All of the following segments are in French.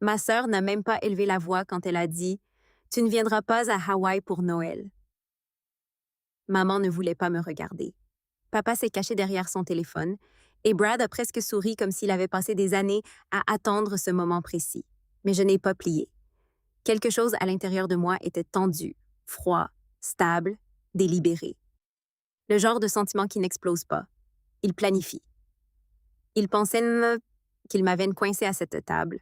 Ma sœur n'a même pas élevé la voix quand elle a dit Tu ne viendras pas à Hawaï pour Noël. Maman ne voulait pas me regarder. Papa s'est caché derrière son téléphone et Brad a presque souri comme s'il avait passé des années à attendre ce moment précis. Mais je n'ai pas plié. Quelque chose à l'intérieur de moi était tendu, froid, stable, délibéré. Le genre de sentiment qui n'explose pas. Il planifie. Il pensait qu'il m'avait coincé à cette table.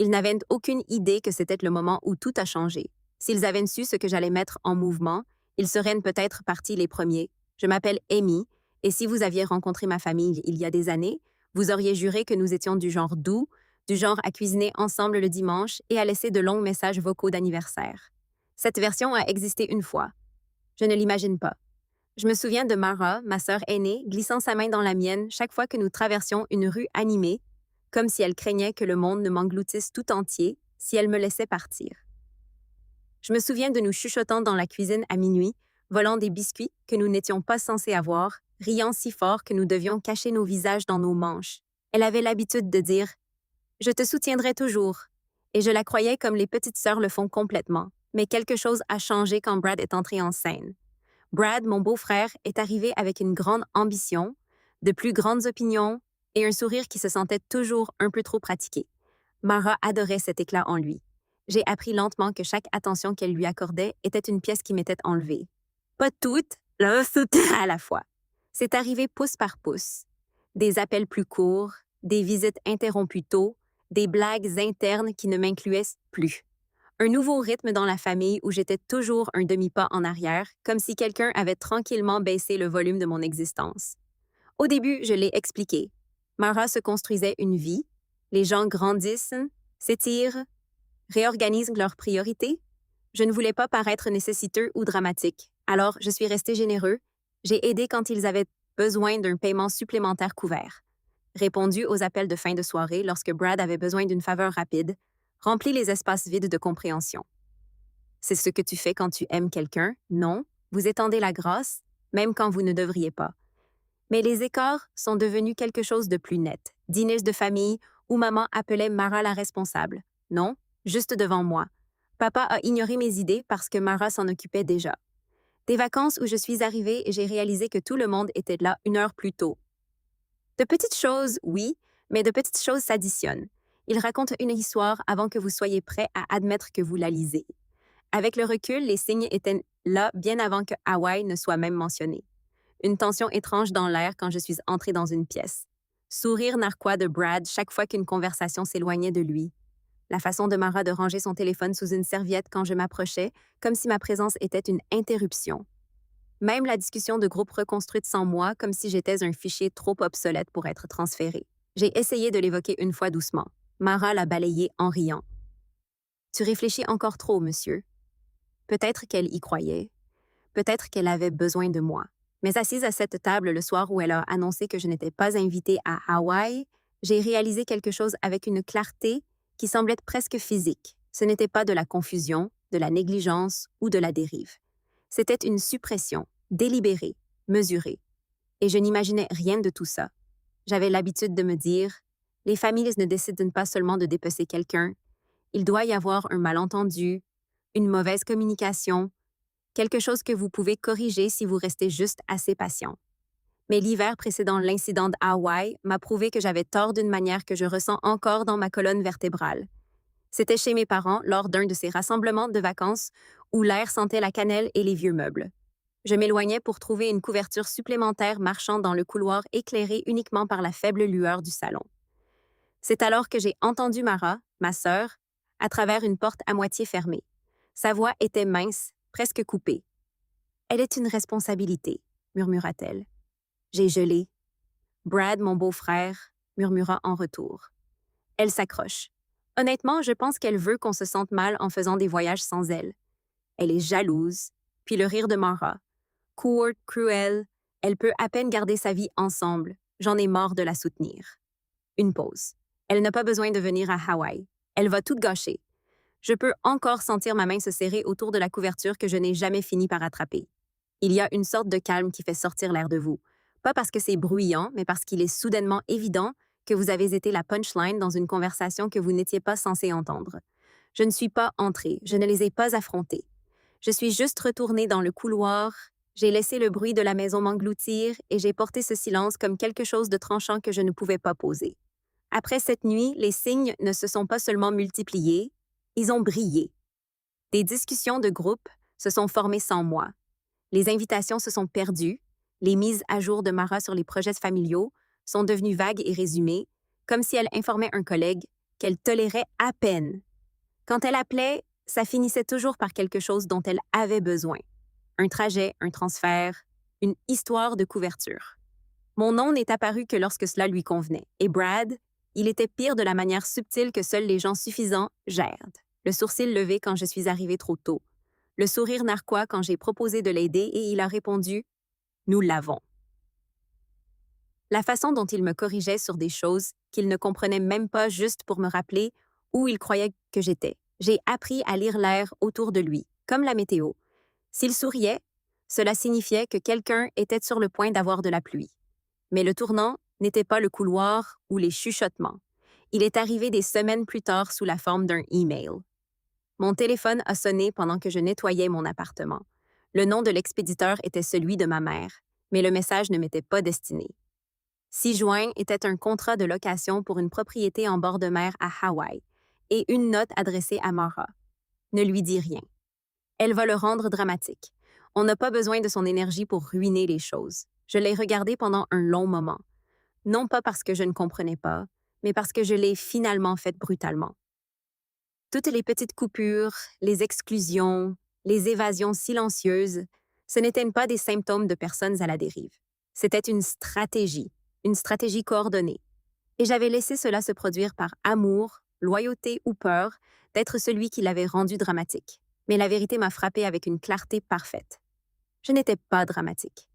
Ils n'avaient aucune idée que c'était le moment où tout a changé. S'ils avaient su ce que j'allais mettre en mouvement, ils seraient peut-être partis les premiers. Je m'appelle Amy, et si vous aviez rencontré ma famille il y a des années, vous auriez juré que nous étions du genre doux, du genre à cuisiner ensemble le dimanche et à laisser de longs messages vocaux d'anniversaire. Cette version a existé une fois. Je ne l'imagine pas. Je me souviens de Mara, ma sœur aînée, glissant sa main dans la mienne chaque fois que nous traversions une rue animée, comme si elle craignait que le monde ne m'engloutisse tout entier si elle me laissait partir. Je me souviens de nous chuchotant dans la cuisine à minuit, volant des biscuits que nous n'étions pas censés avoir, riant si fort que nous devions cacher nos visages dans nos manches. Elle avait l'habitude de dire « Je te soutiendrai toujours », et je la croyais comme les petites sœurs le font complètement. Mais quelque chose a changé quand Brad est entré en scène. Brad, mon beau-frère, est arrivé avec une grande ambition, de plus grandes opinions et un sourire qui se sentait toujours un peu trop pratiqué. Mara adorait cet éclat en lui. J'ai appris lentement que chaque attention qu'elle lui accordait était une pièce qui m'était enlevée. Pas toutes, à la fois. C'est arrivé pouce par pouce. Des appels plus courts, des visites interrompues tôt, des blagues internes qui ne m'incluaient plus. Un nouveau rythme dans la famille où j'étais toujours un demi-pas en arrière, comme si quelqu'un avait tranquillement baissé le volume de mon existence. Au début, je l'ai expliqué. Mara se construisait une vie, les gens grandissent, s'étirent, réorganisent leurs priorités. Je ne voulais pas paraître nécessiteux ou dramatique, alors je suis resté généreux. J'ai aidé quand ils avaient besoin d'un paiement supplémentaire couvert, répondu aux appels de fin de soirée lorsque Brad avait besoin d'une faveur rapide, rempli les espaces vides de compréhension. C'est ce que tu fais quand tu aimes quelqu'un, non? Vous étendez la grâce, même quand vous ne devriez pas. Mais les écarts sont devenus quelque chose de plus net. Dîners de famille où maman appelait Mara la responsable. Non, juste devant moi. Papa a ignoré mes idées parce que Mara s'en occupait déjà. Des vacances où je suis arrivée et j'ai réalisé que tout le monde était là 1 heure plus tôt. De petites choses, oui, mais de petites choses s'additionnent. Il raconte une histoire avant que vous soyez prêt à admettre que vous la lisez. Avec le recul, les signes étaient là bien avant que Hawaï ne soit même mentionné. Une tension étrange dans l'air quand je suis entrée dans une pièce. Sourire narquois de Brad chaque fois qu'une conversation s'éloignait de lui. La façon de Mara de ranger son téléphone sous une serviette quand je m'approchais, comme si ma présence était une interruption. Même la discussion de groupe reconstruite sans moi, comme si j'étais un fichier trop obsolète pour être transféré. J'ai essayé de l'évoquer une fois doucement. Mara l'a balayé en riant. Tu réfléchis encore trop, monsieur. Peut-être qu'elle y croyait. Peut-être qu'elle avait besoin de moi. Mais assise à cette table le soir où elle a annoncé que je n'étais pas invitée à Hawaï, j'ai réalisé quelque chose avec une clarté qui semblait presque physique. Ce n'était pas de la confusion, de la négligence ou de la dérive. C'était une suppression, délibérée, mesurée. Et je n'imaginais rien de tout ça. J'avais l'habitude de me dire, les familles ne décident pas seulement de dépecer quelqu'un, il doit y avoir un malentendu, une mauvaise communication, quelque chose que vous pouvez corriger si vous restez juste assez patient. Mais l'hiver précédant l'incident de Hawaï m'a prouvé que j'avais tort d'une manière que je ressens encore dans ma colonne vertébrale. C'était chez mes parents lors d'un de ces rassemblements de vacances où l'air sentait la cannelle et les vieux meubles. Je m'éloignais pour trouver une couverture supplémentaire marchant dans le couloir éclairé uniquement par la faible lueur du salon. C'est alors que j'ai entendu Mara, ma sœur, à travers une porte à moitié fermée. Sa voix était mince, presque coupée. « Elle est une responsabilité », murmura-t-elle. J'ai gelé. Brad, mon beau-frère, murmura en retour. Elle s'accroche. Honnêtement, je pense qu'elle veut qu'on se sente mal en faisant des voyages sans elle. Elle est jalouse. Puis le rire de Mara. Courte, cruelle, elle peut à peine garder sa vie ensemble. J'en ai marre de la soutenir. Une pause. Elle n'a pas besoin de venir à Hawaï. Elle va tout gâcher. Je peux encore sentir ma main se serrer autour de la couverture que je n'ai jamais fini par attraper. Il y a une sorte de calme qui fait sortir l'air de vous. Pas parce que c'est bruyant, mais parce qu'il est soudainement évident que vous avez été la punchline dans une conversation que vous n'étiez pas censé entendre. Je ne suis pas entrée, je ne les ai pas affrontés. Je suis juste retournée dans le couloir, j'ai laissé le bruit de la maison m'engloutir et j'ai porté ce silence comme quelque chose de tranchant que je ne pouvais pas poser. Après cette nuit, les signes ne se sont pas seulement multipliés, ils ont brillé. Des discussions de groupe se sont formées sans moi. Les invitations se sont perdues, les mises à jour de Mara sur les projets familiaux sont devenues vagues et résumées, comme si elle informait un collègue qu'elle tolérait à peine. Quand elle appelait, ça finissait toujours par quelque chose dont elle avait besoin. Un trajet, un transfert, une histoire de couverture. Mon nom n'est apparu que lorsque cela lui convenait. Et Brad, il était pire de la manière subtile que seuls les gens suffisants gèrent. Le sourcil levé quand je suis arrivée trop tôt. Le sourire narquois quand j'ai proposé de l'aider et il a répondu « Nous l'avons ». La façon dont il me corrigeait sur des choses qu'il ne comprenait même pas juste pour me rappeler où il croyait que j'étais. J'ai appris à lire l'air autour de lui, comme la météo. S'il souriait, cela signifiait que quelqu'un était sur le point d'avoir de la pluie. Mais le tournant n'était pas le couloir ou les chuchotements. Il est arrivé des semaines plus tard sous la forme d'un email. Mon téléphone a sonné pendant que je nettoyais mon appartement. Le nom de l'expéditeur était celui de ma mère, mais le message ne m'était pas destiné. 6 juin était un contrat de location pour une propriété en bord de mer à Hawaï et une note adressée à Mara. Ne lui dis rien. Elle va le rendre dramatique. On n'a pas besoin de son énergie pour ruiner les choses. Je l'ai regardé pendant un long moment. Non pas parce que je ne comprenais pas, mais parce que je l'ai finalement faite brutalement. Toutes les petites coupures, les exclusions, les évasions silencieuses, ce n'étaient pas des symptômes de personnes à la dérive. C'était une stratégie coordonnée. Et j'avais laissé cela se produire par amour, loyauté ou peur d'être celui qui l'avait rendu dramatique. Mais la vérité m'a frappée avec une clarté parfaite. Je n'étais pas dramatique.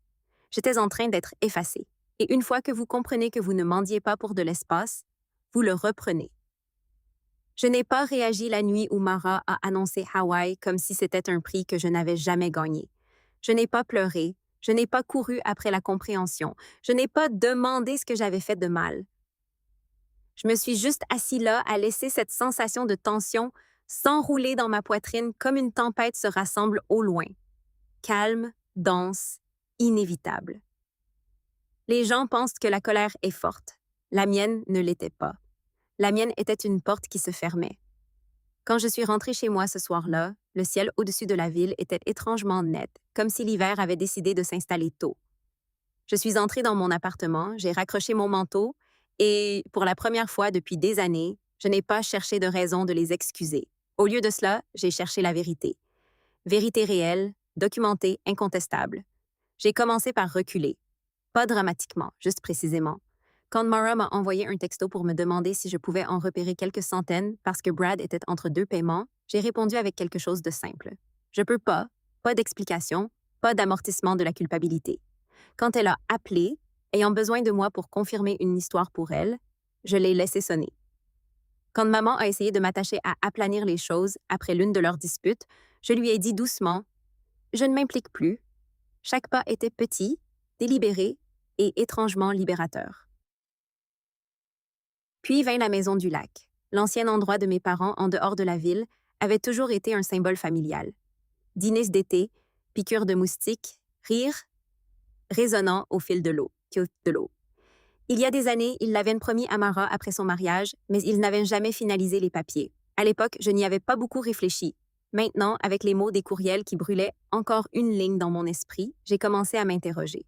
J'étais en train d'être effacée. Et une fois que vous comprenez que vous ne mendiez pas pour de l'espace, vous le reprenez. Je n'ai pas réagi la nuit où Mara a annoncé Hawaï comme si c'était un prix que je n'avais jamais gagné. Je n'ai pas pleuré, je n'ai pas couru après la compréhension, je n'ai pas demandé ce que j'avais fait de mal. Je me suis juste assis là à laisser cette sensation de tension s'enrouler dans ma poitrine comme une tempête se rassemble au loin. Calme, dense, inévitable. Les gens pensent que la colère est forte. La mienne ne l'était pas. La mienne était une porte qui se fermait. Quand je suis rentrée chez moi ce soir-là, le ciel au-dessus de la ville était étrangement net, comme si l'hiver avait décidé de s'installer tôt. Je suis entrée dans mon appartement, j'ai raccroché mon manteau et, pour la première fois depuis des années, je n'ai pas cherché de raison de les excuser. Au lieu de cela, j'ai cherché la vérité. Vérité réelle, documentée, incontestable. J'ai commencé par reculer. Pas dramatiquement, juste précisément. Quand Mara m'a envoyé un texto pour me demander si je pouvais en repérer quelques centaines parce que Brad était entre 2 paiements, j'ai répondu avec quelque chose de simple. Je peux pas d'explication, pas d'amortissement de la culpabilité. Quand elle a appelé, ayant besoin de moi pour confirmer une histoire pour elle, je l'ai laissé sonner. Quand maman a essayé de m'attacher à aplanir les choses après l'une de leurs disputes, je lui ai dit doucement « Je ne m'implique plus ». Chaque pas était petit, délibéré et étrangement libérateur. Puis vint la maison du lac. L'ancien endroit de mes parents en dehors de la ville avait toujours été un symbole familial. Dîners d'été, piqûres de moustiques, rires, résonnant au fil de l'eau. Il y a des années, ils l'avaient promis à Mara après son mariage, mais ils n'avaient jamais finalisé les papiers. À l'époque, je n'y avais pas beaucoup réfléchi. Maintenant, avec les mots des courriels qui brûlaient encore une ligne dans mon esprit, j'ai commencé à m'interroger.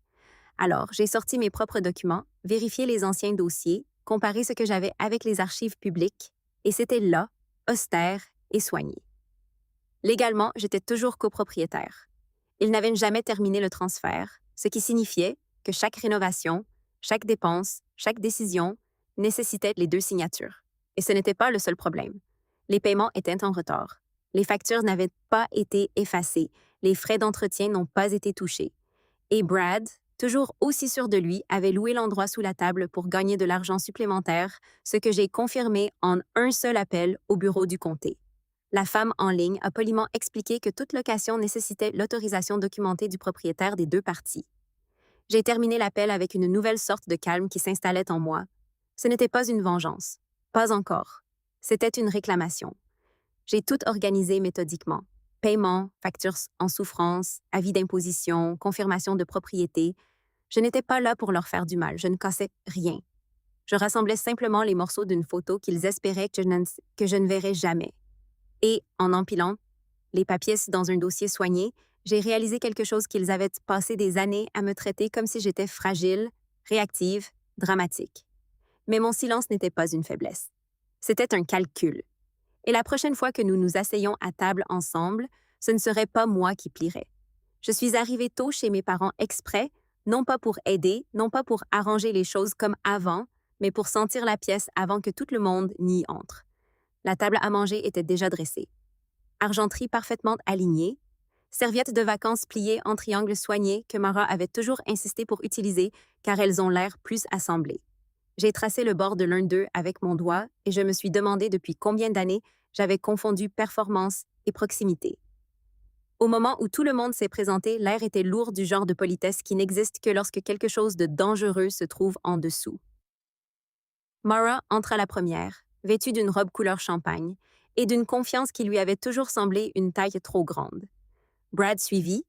Alors, j'ai sorti mes propres documents, vérifié les anciens dossiers, comparé ce que j'avais avec les archives publiques, et c'était là, austère et soigné. Légalement, j'étais toujours copropriétaire. Ils n'avaient jamais terminé le transfert, ce qui signifiait que chaque rénovation, chaque dépense, chaque décision nécessitait les 2 signatures. Et ce n'était pas le seul problème. Les paiements étaient en retard. Les factures n'avaient pas été effacées. Les frais d'entretien n'ont pas été touchés. Et Brad, toujours aussi sûr de lui, avait loué l'endroit sous la table pour gagner de l'argent supplémentaire, ce que j'ai confirmé en un seul appel au bureau du comté. La femme en ligne a poliment expliqué que toute location nécessitait l'autorisation documentée du propriétaire des 2 parties. J'ai terminé l'appel avec une nouvelle sorte de calme qui s'installait en moi. Ce n'était pas une vengeance. Pas encore. C'était une réclamation. J'ai tout organisé méthodiquement. Paiement, factures en souffrance, avis d'imposition, confirmation de propriété. Je n'étais pas là pour leur faire du mal, je ne cassais rien. Je rassemblais simplement les morceaux d'une photo qu'ils espéraient que je ne verrais jamais. Et, en empilant les papiers dans un dossier soigné, j'ai réalisé quelque chose qu'ils avaient passé des années à me traiter comme si j'étais fragile, réactive, dramatique. Mais mon silence n'était pas une faiblesse. C'était un calcul. Et la prochaine fois que nous nous asseyons à table ensemble, ce ne serait pas moi qui plierais. Je suis arrivée tôt chez mes parents exprès, non pas pour aider, non pas pour arranger les choses comme avant, mais pour sentir la pièce avant que tout le monde n'y entre. La table à manger était déjà dressée. Argenterie parfaitement alignée, serviettes de vacances pliées en triangle soigné que Mara avait toujours insisté pour utiliser car elles ont l'air plus assemblées. J'ai tracé le bord de l'un d'eux avec mon doigt et je me suis demandé depuis combien d'années j'avais confondu performance et proximité. Au moment où tout le monde s'est présenté, l'air était lourd du genre de politesse qui n'existe que lorsque quelque chose de dangereux se trouve en dessous. Mara entra la première, vêtue d'une robe couleur champagne, et d'une confiance qui lui avait toujours semblé une taille trop grande. Brad suivit,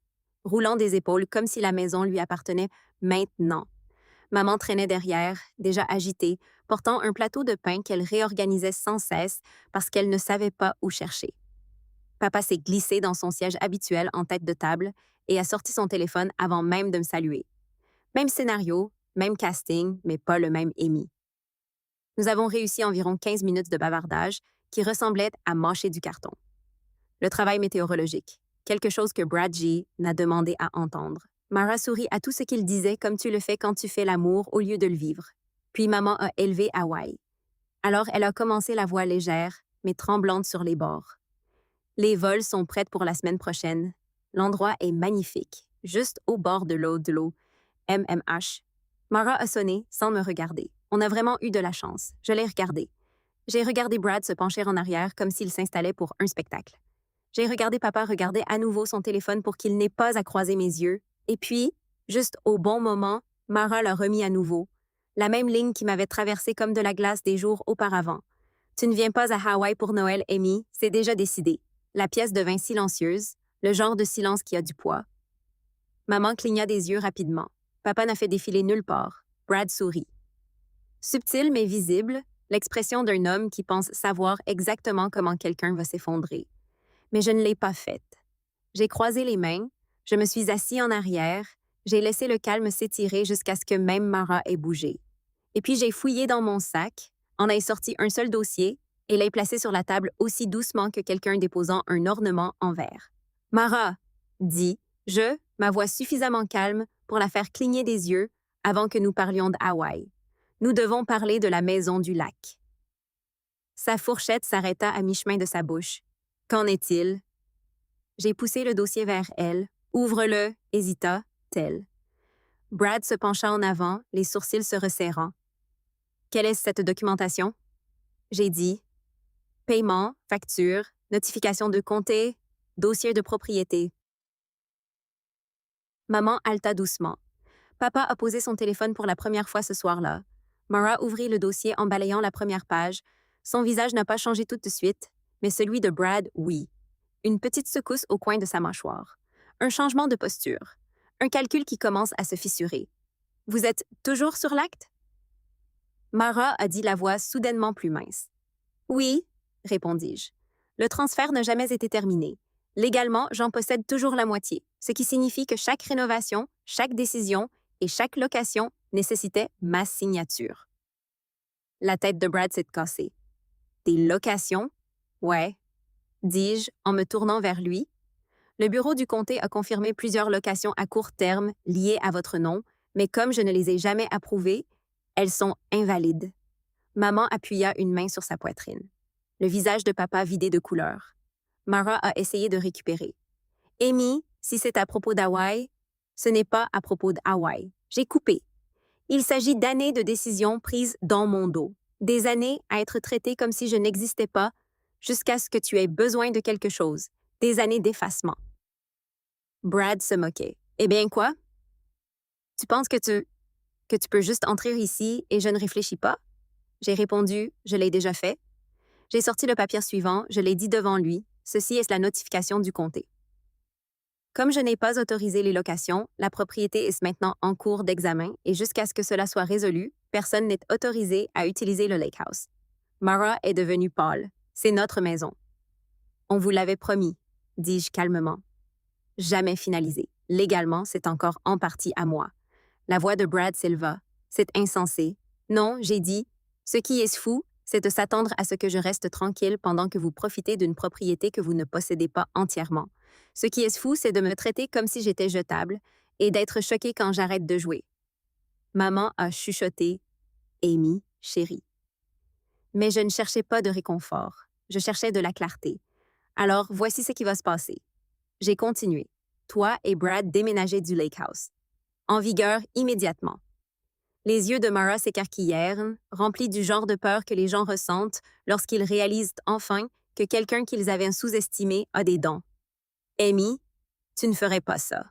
roulant des épaules comme si la maison lui appartenait maintenant. Maman traînait derrière, déjà agitée, portant un plateau de pain qu'elle réorganisait sans cesse parce qu'elle ne savait pas où chercher. Papa s'est glissé dans son siège habituel en tête de table et a sorti son téléphone avant même de me saluer. Même scénario, même casting, mais pas le même Amy. Nous avons réussi environ 15 minutes de bavardage qui ressemblait à mâcher du carton. Le travail météorologique, quelque chose que Brad G. n'a demandé à entendre. Mara sourit à tout ce qu'il disait comme tu le fais quand tu fais l'amour au lieu de le vivre. Puis maman a élevé Hawaï. Alors elle a commencé la voix légère, mais tremblante sur les bords. Les vols sont prêts pour la semaine prochaine. L'endroit est magnifique, juste au bord de l'eau. MMH. Mara a sonné sans me regarder. On a vraiment eu de la chance. Je l'ai regardé. J'ai regardé Brad se pencher en arrière comme s'il s'installait pour un spectacle. J'ai regardé papa regarder à nouveau son téléphone pour qu'il n'ait pas à croiser mes yeux. Et puis, juste au bon moment, Mara l'a remis à nouveau. La même ligne qui m'avait traversée comme de la glace des jours auparavant. Tu ne viens pas à Hawaï pour Noël, Amy, c'est déjà décidé. La pièce devint silencieuse, le genre de silence qui a du poids. Maman cligna des yeux rapidement. Papa n'a fait défiler nulle part. Brad sourit. Subtil mais visible, l'expression d'un homme qui pense savoir exactement comment quelqu'un va s'effondrer. Mais je ne l'ai pas faite. J'ai croisé les mains, je me suis assis en arrière, j'ai laissé le calme s'étirer jusqu'à ce que même Mara ait bougé. Et puis j'ai fouillé dans mon sac, en ai sorti un seul dossier et l'ai placé sur la table aussi doucement que quelqu'un déposant un ornement en verre. « Mara !» dis-je, ma voix suffisamment calme pour la faire cligner des yeux avant que nous parlions d'Hawaï. Nous devons parler de la maison du lac. Sa fourchette s'arrêta à mi-chemin de sa bouche. Qu'en est-il? J'ai poussé le dossier vers elle. Ouvre-le, hésita, tel. Brad se pencha en avant, les sourcils se resserrant. Quelle est cette documentation? J'ai dit. Paiement, facture, notification de comté, dossier de propriété. Maman haleta doucement. Papa a posé son téléphone pour la première fois ce soir-là. Mara ouvrit le dossier en balayant la première page. Son visage n'a pas changé tout de suite, mais celui de Brad, oui. Une petite secousse au coin de sa mâchoire. Un changement de posture. Un calcul qui commence à se fissurer. « Vous êtes toujours sur l'acte? » Mara a dit la voix soudainement plus mince. « Oui, » répondis-je. « Le transfert n'a jamais été terminé. Légalement, j'en possède toujours la moitié, ce qui signifie que chaque rénovation, chaque décision et chaque location nécessitait ma signature. » La tête de Brad s'est cassée. « Des locations? Ouais, » dis-je en me tournant vers lui. Le bureau du comté a confirmé plusieurs locations à court terme liées à votre nom, mais comme je ne les ai jamais approuvées, elles sont invalides. Maman appuya une main sur sa poitrine. Le visage de papa vidé de couleur. Mara a essayé de récupérer. Amy, si c'est à propos d'Hawaï, ce n'est pas à propos d'Hawaï. J'ai coupé. Il s'agit d'années de décisions prises dans mon dos. Des années à être traitée comme si je n'existais pas, jusqu'à ce que tu aies besoin de quelque chose. Des années d'effacement. Brad se moquait. Eh bien quoi? Tu penses que tu peux juste entrer ici et je ne réfléchis pas? J'ai répondu « Je l'ai déjà fait ». J'ai sorti le papier suivant, je l'ai dit devant lui « Ceci est la notification du comté ». Comme je n'ai pas autorisé les locations, la propriété est maintenant en cours d'examen et jusqu'à ce que cela soit résolu, personne n'est autorisé à utiliser le lake house. Mara est devenue pâle. C'est notre maison. On vous l'avait promis, dis-je calmement. Jamais finalisé. Légalement, c'est encore en partie à moi. La voix de Brad s'éleva. C'est insensé. Non, j'ai dit. Ce qui est fou, c'est de s'attendre à ce que je reste tranquille pendant que vous profitez d'une propriété que vous ne possédez pas entièrement. Ce qui est fou, c'est de me traiter comme si j'étais jetable et d'être choqué quand j'arrête de jouer. Maman a chuchoté « Amy, chérie ». Mais je ne cherchais pas de réconfort. Je cherchais de la clarté. Alors, voici ce qui va se passer. J'ai continué. Toi et Brad déménagez du lake house. En vigueur immédiatement. Les yeux de Mara s'écarquillèrent, remplis du genre de peur que les gens ressentent lorsqu'ils réalisent enfin que quelqu'un qu'ils avaient sous-estimé a des dons. « Amy, tu ne ferais pas ça. »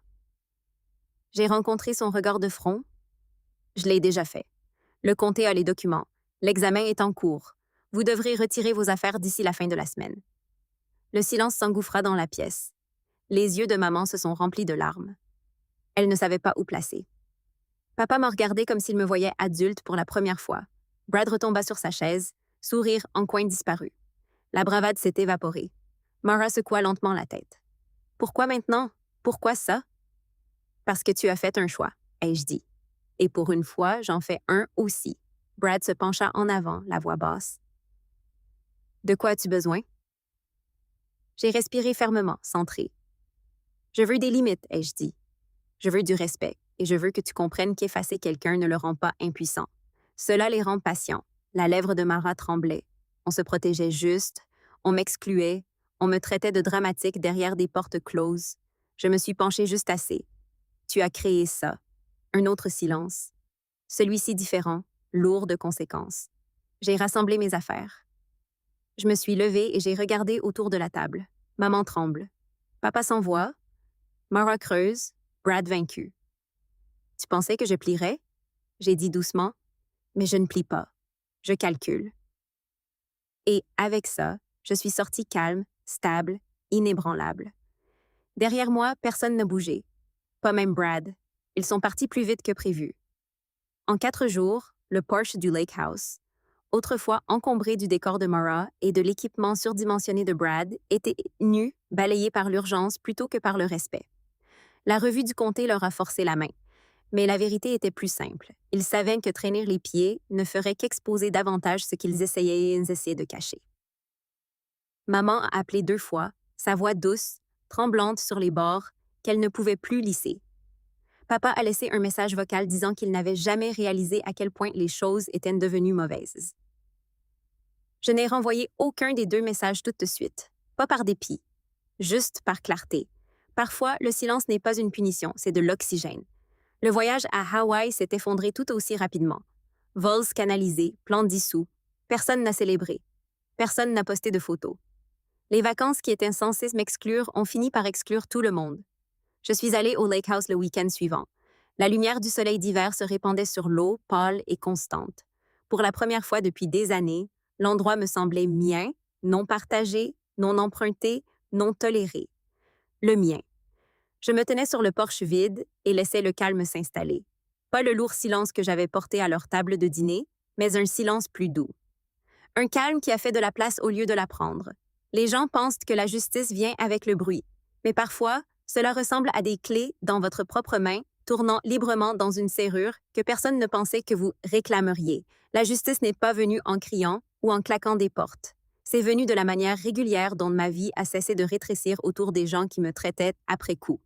J'ai rencontré son regard de front. Je l'ai déjà fait. Le comté a les documents. L'examen est en cours. Vous devrez retirer vos affaires d'ici la fin de la semaine. Le silence s'engouffra dans la pièce. Les yeux de maman se sont remplis de larmes. Elle ne savait pas où placer. Papa m'a regardé comme s'il me voyait adulte pour la première fois. Brad retomba sur sa chaise, sourire en coin disparu. La bravade s'est évaporée. Mara secoua lentement la tête. « Pourquoi maintenant? Pourquoi ça? » « Parce que tu as fait un choix, ai-je dit. Et pour une fois, j'en fais un aussi. Brad se pencha en avant, la voix basse. « De quoi as-tu besoin? » J'ai respiré fermement, centré. « Je veux des limites, ai-je dit. Je veux du respect, et je veux que tu comprennes qu'effacer quelqu'un ne le rend pas impuissant. Cela les rend patients. » La lèvre de Mara tremblait. On se protégeait juste, on m'excluait, on me traitait de dramatique derrière des portes closes. Je me suis penchée juste assez. Tu as créé ça. Un autre silence. Celui-ci différent, lourd de conséquences. J'ai rassemblé mes affaires. Je me suis levée et j'ai regardé autour de la table. Maman tremble. Papa s'envoie. Mara creuse. Brad vaincu. Tu pensais que je plierais? J'ai dit doucement. Mais je ne plie pas. Je calcule. Et avec ça, je suis sortie calme, stable, inébranlable. Derrière moi, personne ne bougeait. Pas même Brad. Ils sont partis plus vite que prévu. En 4 jours, le Porsche du Lake House, autrefois encombré du décor de Mara et de l'équipement surdimensionné de Brad, était nu, balayé par l'urgence plutôt que par le respect. La revue du comté leur a forcé la main. Mais la vérité était plus simple. Ils savaient que traîner les pieds ne ferait qu'exposer davantage ce qu'ils essayaient de cacher. Maman a appelé 2 fois, sa voix douce, tremblante sur les bords, qu'elle ne pouvait plus lisser. Papa a laissé un message vocal disant qu'il n'avait jamais réalisé à quel point les choses étaient devenues mauvaises. Je n'ai renvoyé aucun des 2 messages tout de suite, pas par dépit, juste par clarté. Parfois, le silence n'est pas une punition, c'est de l'oxygène. Le voyage à Hawaï s'est effondré tout aussi rapidement. Vols canalisés, plans dissous. Personne n'a célébré. Personne n'a posté de photos. Les vacances qui étaient censées m'exclure ont fini par exclure tout le monde. Je suis allée au Lake House le week-end suivant. La lumière du soleil d'hiver se répandait sur l'eau, pâle et constante. Pour la première fois depuis des années, l'endroit me semblait mien, non partagé, non emprunté, non toléré. Le mien. Je me tenais sur le porche vide et laissais le calme s'installer. Pas le lourd silence que j'avais porté à leur table de dîner, mais un silence plus doux. Un calme qui a fait de la place au lieu de la prendre. Les gens pensent que la justice vient avec le bruit, mais parfois, cela ressemble à des clés dans votre propre main, tournant librement dans une serrure que personne ne pensait que vous réclameriez. La justice n'est pas venue en criant ou en claquant des portes. C'est venu de la manière régulière dont ma vie a cessé de rétrécir autour des gens qui me traitaient après coup.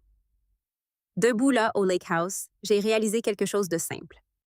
Debout là au Lake House, j'ai réalisé quelque chose de simple.